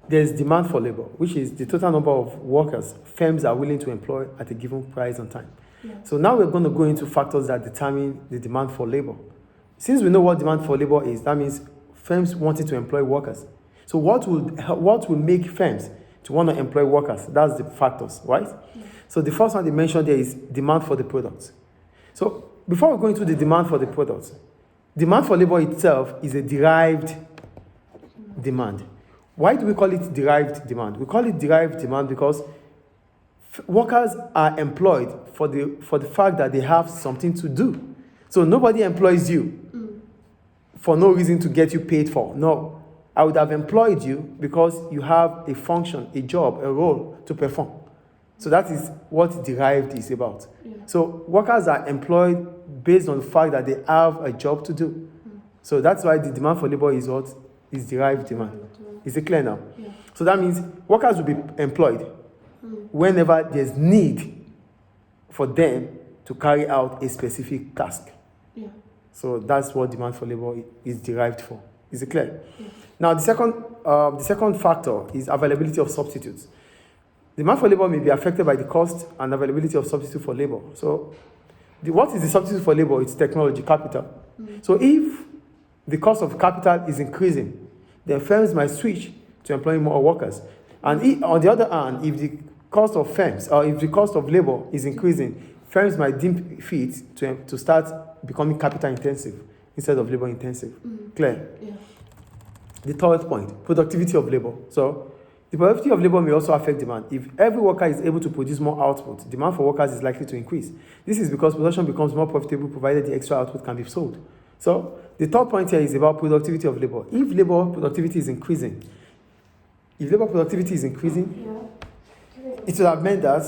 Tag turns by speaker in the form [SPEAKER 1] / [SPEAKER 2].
[SPEAKER 1] there's demand for labor, which is the total number of workers firms are willing to employ at a given price and time.
[SPEAKER 2] Yeah.
[SPEAKER 1] So now we're going to go into factors that determine the demand for labor. Since we know what demand for labor is, that means firms wanting to employ workers. So what will make firms to want to employ workers? That's the factors, right?
[SPEAKER 2] Yeah.
[SPEAKER 1] So the first one they mentioned there is demand for the products. So before we go into the demand for the products, demand for labor itself is a derived demand. Why do we call it derived demand? We call it derived demand because workers are employed for the fact that they have something to do. So nobody employs you for no reason to get you paid for. No, I would have employed you because you have a function, a job, a role to perform. So that is what derived is about.
[SPEAKER 2] Yeah.
[SPEAKER 1] So workers are employed based on the fact that they have a job to do. So that's why the demand for labor is what is derived demand. Is it clear now?
[SPEAKER 2] Yeah.
[SPEAKER 1] So that means workers will be employed whenever there's need for them to carry out a specific task.
[SPEAKER 2] Yeah.
[SPEAKER 1] So that's what demand for labor is derived for. Is it clear?
[SPEAKER 2] Yeah.
[SPEAKER 1] Now the second factor is availability of substitutes. Demand for labor may be affected by the cost and availability of substitute for labor. So what is the substitute for labor? It's technology, capital. So if the cost of capital is increasing, then firms might switch to employing more workers. And on the other hand, if the cost of firms or if the cost of labor is increasing, firms might deem fit to start becoming capital intensive instead of labor intensive. Clear?
[SPEAKER 2] Yeah.
[SPEAKER 1] The third point, productivity of labor. So the productivity of labor may also affect demand. If every worker is able to produce more output, demand for workers is likely to increase. This is because production becomes more profitable provided the extra output can be sold. So the third point here is about productivity of labor. If labor productivity is increasing,
[SPEAKER 2] Yeah.
[SPEAKER 1] it would have meant that